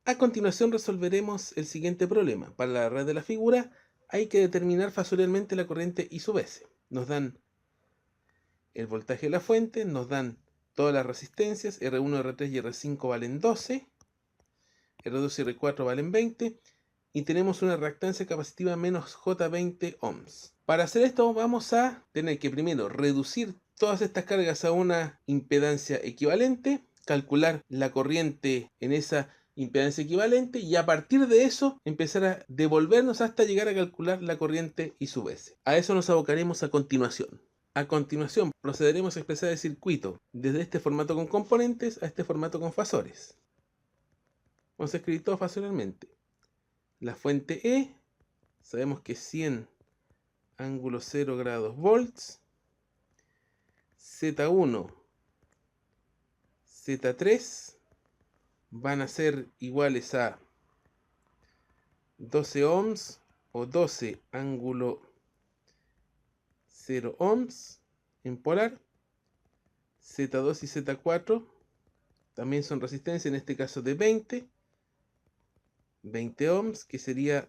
A continuación resolveremos el siguiente problema. Para la red de la figura hay que determinar factorialmente la corriente I sub S. Nos dan el voltaje de la fuente, nos dan todas las resistencias, R1, R3 y R5 valen 12, R2 y R4 valen 20, y tenemos una reactancia capacitiva menos J20 ohms. Para hacer esto vamos a tener que primero reducir todas estas cargas a una impedancia equivalente, calcular la corriente en esa impedancia equivalente y a partir de eso empezar a devolvernos hasta llegar a calcular la corriente I sub S. A eso nos abocaremos a continuación. A continuación procederemos a expresar el circuito desde este formato con componentes a este formato con fasores. Vamos a escribir todo fasoralmente. La fuente E, sabemos que es 100 ángulo 0 grados volts. Z1, Z3 van a ser iguales a 12 ohms o 12 ángulo 0 ohms en polar. Z2 y Z4 también son resistencia, en este caso de 20 ohms, que sería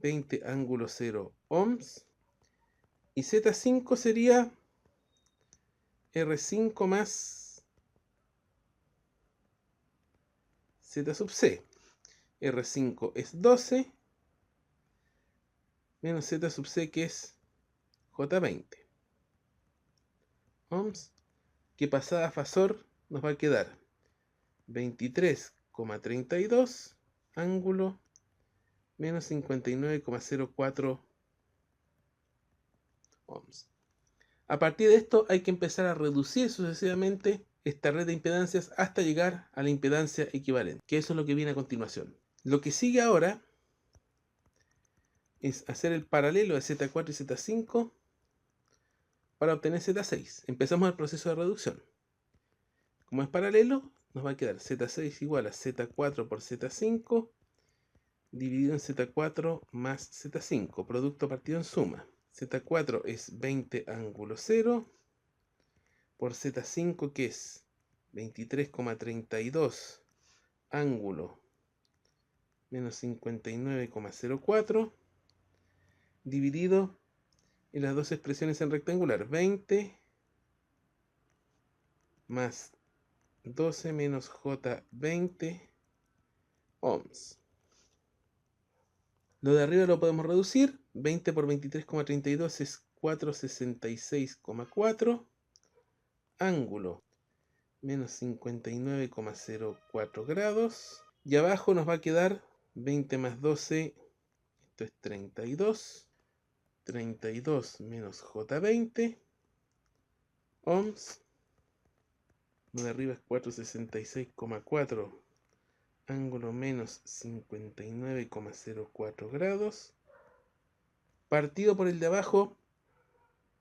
20 ángulo 0 ohms. Y Z5 sería R5 más Z sub C. R5 es 12 menos Z sub C, que es J20 ohms, que pasada a fasor nos va a quedar 23,32 ángulo menos 59,04 ohms. A partir de esto hay que empezar a reducir sucesivamente esta red de impedancias hasta llegar a la impedancia equivalente, que eso es lo que viene a continuación. Lo que sigue ahora es hacer el paralelo de Z4 y Z5 para obtener Z6. Empezamos el proceso de reducción. Como es paralelo, nos va a quedar Z6 igual a Z4 por Z5 dividido en Z4 más Z5, producto partido en suma. Z4 es 20 ángulo 0 por Z5, que es 23,32 ángulo menos 59,04 dividido en las dos expresiones en rectangular, 20 más 12 menos J20 ohms. Lo de arriba lo podemos reducir. 20 por 23,32 es 466,4 ángulo menos 59,04 grados. Y abajo nos va a quedar 20 más 12, esto es 32. 32 menos J20 ohms. Lo de arriba es 466,4 ángulo menos 59,04 grados. Partido por el de abajo,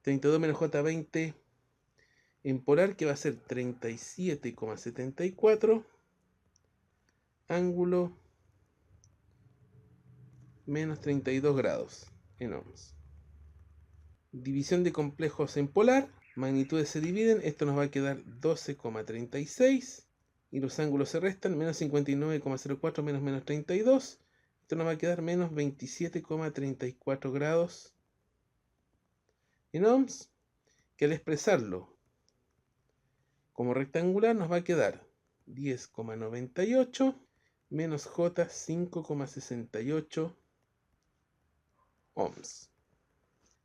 32 menos J20 en polar, que va a ser 37,74 ángulo menos 32 grados en ohms. División de complejos en polar, magnitudes se dividen, esto nos va a quedar 12,36 y los ángulos se restan, menos 59,04 menos 32, esto nos va a quedar menos 27,34 grados en ohms, que al expresarlo como rectangular nos va a quedar 10,98 menos J 5,68 ohms.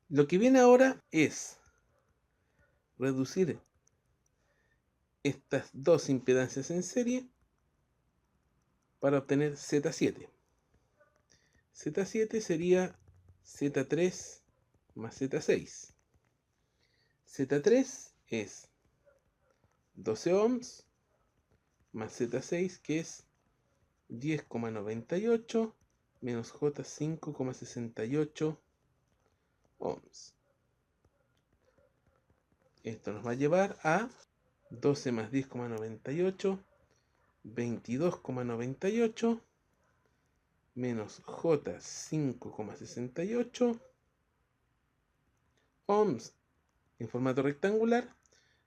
Lo que viene ahora es reducir estas dos impedancias en serie para obtener Z7. Z7 sería Z3 más Z6. Z3 es 12 ohms más Z6, que es 10,98 menos J 5,68 ohms. Esto nos va a llevar a 12 más 10,98, 22,98 menos J 5,68 ohms en formato rectangular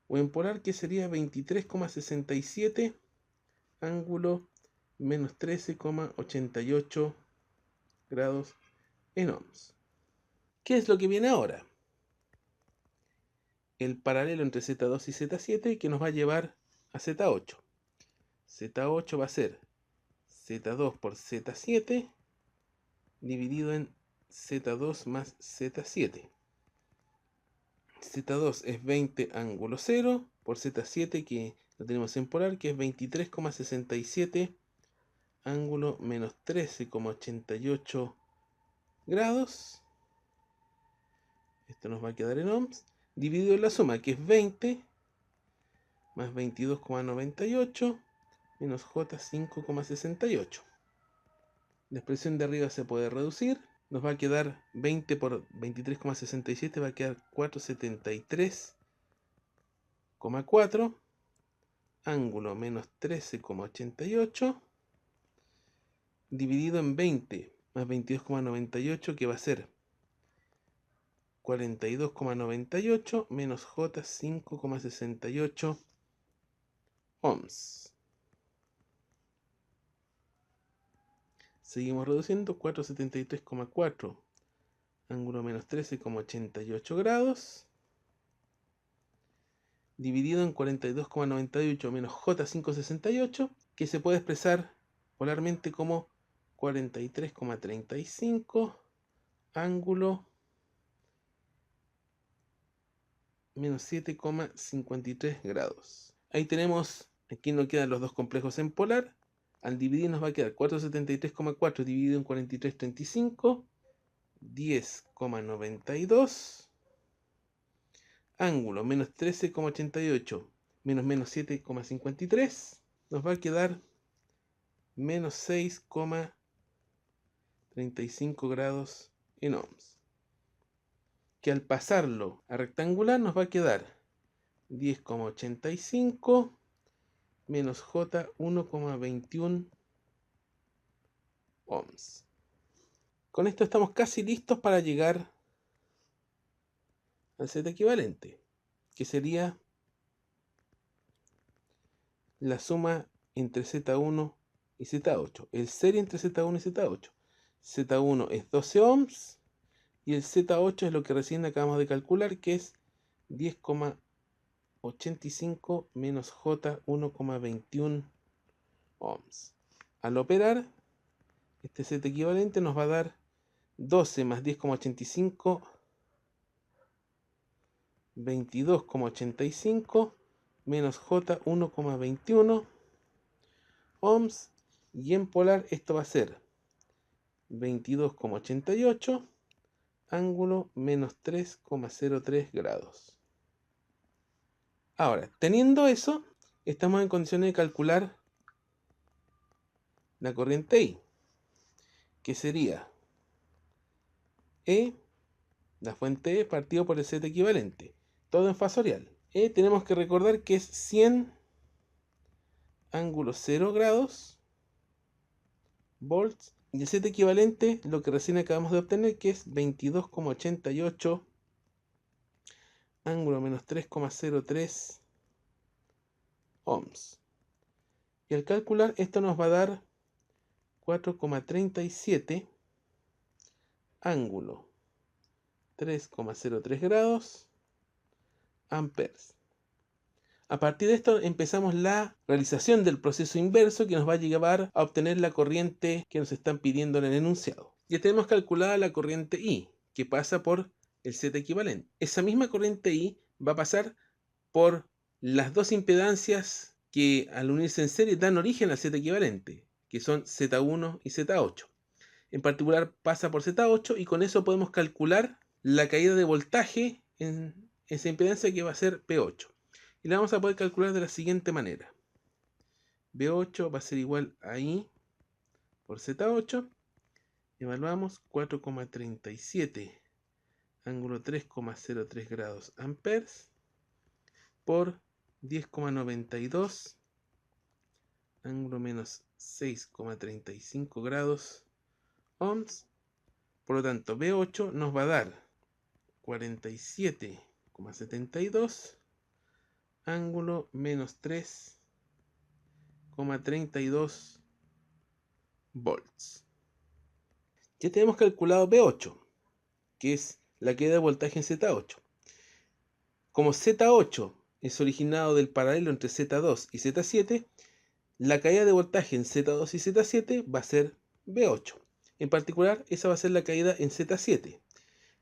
o en polar, que sería 23,67 ángulo menos 13,88 grados en ohms. ¿Qué es lo que viene ahora? El paralelo entre Z2 y Z7 que nos va a llevar a Z8. Z8 va a ser Z2 por Z7 dividido en Z2 más Z7. Z2 es 20 ángulo 0 por Z7 que lo tenemos en polar, que es 23,67 ángulo menos 13,88 grados. Esto nos va a quedar en ohms, dividido en la suma, que es 20 más 22,98 menos J 5,68. La expresión de arriba se puede reducir. Nos va a quedar 20 por 23,67, va a quedar 473,4 ángulo menos 13,88 dividido en 20 más 22,98, que va a ser 42,98 menos J 5,68 ohms. Seguimos reduciendo. 473,4 ángulo menos 13,88 grados dividido en 42,98 menos J 5,68, que se puede expresar polarmente como 43,35 ángulo menos 7,53 grados. Ahí tenemos, aquí nos quedan los dos complejos en polar. Al dividir nos va a quedar 473,4 dividido en 43,35, 10,92 ángulo menos 13,88 menos 7,53, nos va a quedar menos 6,35 grados en ohms, que al pasarlo a rectangular nos va a quedar 10,85 menos J 1,21 ohms. Con esto estamos casi listos para llegar al Z equivalente, que sería la suma entre Z1 y Z8, el serie entre Z1 y Z8. Z1 es 12 ohms y el Z8 es lo que recién acabamos de calcular, que es 10,85 menos J 1,21 ohms. Al operar, este Z equivalente nos va a dar 12 más 10,85, 22,85 menos J 1,21 ohms, y en polar esto va a ser 22,88 ángulo menos 3,03 grados. Ahora, teniendo eso, estamos en condiciones de calcular la corriente I, que sería E, la fuente E partido por el Z equivalente, todo en fasorial. E tenemos que recordar que es 100 ángulo 0 grados volts, y el Z equivalente, lo que recién acabamos de obtener, que es 22,88 ángulo menos 3,03 ohms. Y al calcular esto nos va a dar 4,37 ángulo 3,03 grados amperes. A partir de esto empezamos la realización del proceso inverso, que nos va a llevar a obtener la corriente que nos están pidiendo en el enunciado. Ya tenemos calculada la corriente I, que pasa por el Z equivalente. Esa misma corriente I va a pasar por las dos impedancias que al unirse en serie dan origen al Z equivalente, que son Z1 y Z8. En particular pasa por Z8, y con eso podemos calcular la caída de voltaje en esa impedancia, que va a ser P8. Y la vamos a poder calcular de la siguiente manera. B8 va a ser igual a I por Z8. Evaluamos 4,37 ángulo 3,03 grados amperes por 10,92 ángulo menos 6,35 grados ohms. Por lo tanto, B8 nos va a dar 47,72 ángulo menos 3,32 volts. Ya tenemos calculado V8, que es la caída de voltaje en Z8. Como Z8 es originado del paralelo entre Z2 y Z7, la caída de voltaje en Z2 y Z7 va a ser V8. En particular, esa va a ser la caída en Z7.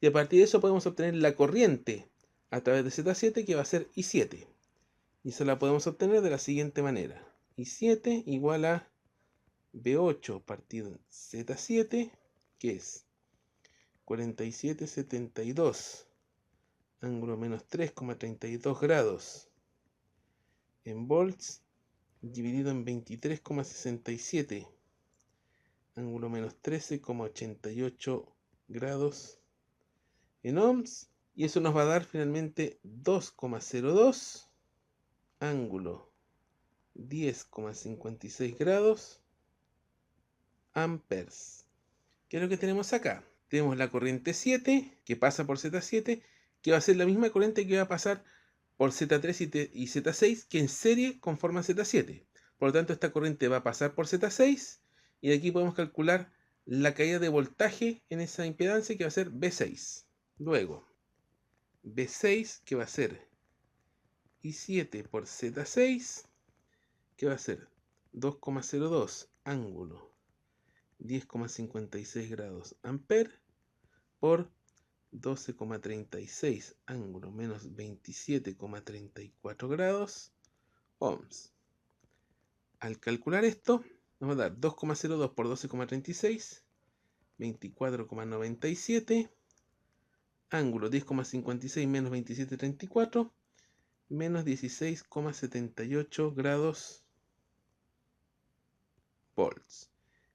Y a partir de eso podemos obtener la corriente a través de Z7, que va a ser I7. Y eso la podemos obtener de la siguiente manera. I7 igual a V8 partido en Z7, que es 47,72 ángulo menos 3,32 grados en volts, dividido en 23,67 ángulo menos 13,88 grados en ohms, y eso nos va a dar finalmente 2,02 ángulo 10,56 grados amperes. ¿Qué es lo que tenemos acá? Tenemos la corriente 7 que pasa por Z7, que va a ser la misma corriente que va a pasar por Z3 y Z6, que en serie conforman Z7. Por lo tanto, esta corriente va a pasar por Z6, y de aquí podemos calcular la caída de voltaje en esa impedancia, que va a ser V6. Luego, V6, que va a ser I7 por Z6, que va a ser 2,02 ángulo 10,56 grados amperes por 12,36 ángulo menos 27,34 grados ohms. Al calcular esto, nos va a dar 2,02 por 12,36, 24,97, ángulo 10,56 menos 27,34, menos 16,78 grados volts.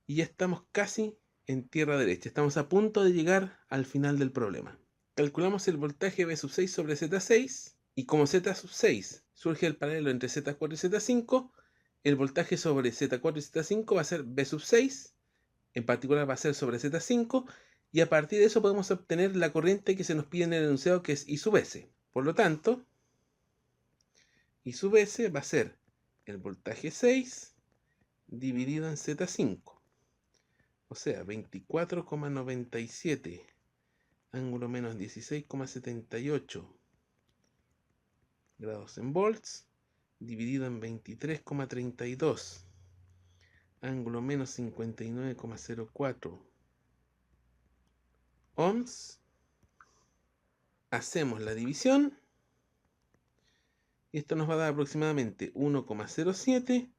Y ya estamos casi en tierra derecha. Estamos a punto de llegar al final del problema. Calculamos el voltaje V sub 6 sobre Z6, y como Z sub 6 surge el paralelo entre Z4 y Z5, el voltaje sobre Z4 y Z5 va a ser V sub 6, en particular va a ser sobre Z5, y a partir de eso podemos obtener la corriente que se nos pide en el enunciado, que es I sub S. Por lo tanto, I sub S va a ser el voltaje 6 dividido en Z5. O sea, 24,97 ángulo menos 16,78 grados en volts, dividido en 23,32 ángulo menos 59,04 ohms. Hacemos la división y esto nos va a dar aproximadamente 1,07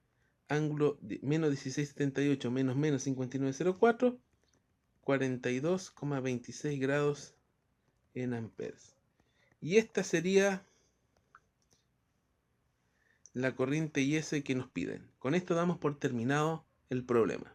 ángulo de menos 16,78 menos 59,04, 42,26 grados en amperes. Y esta sería la corriente IS que nos piden. Con esto damos por terminado el problema.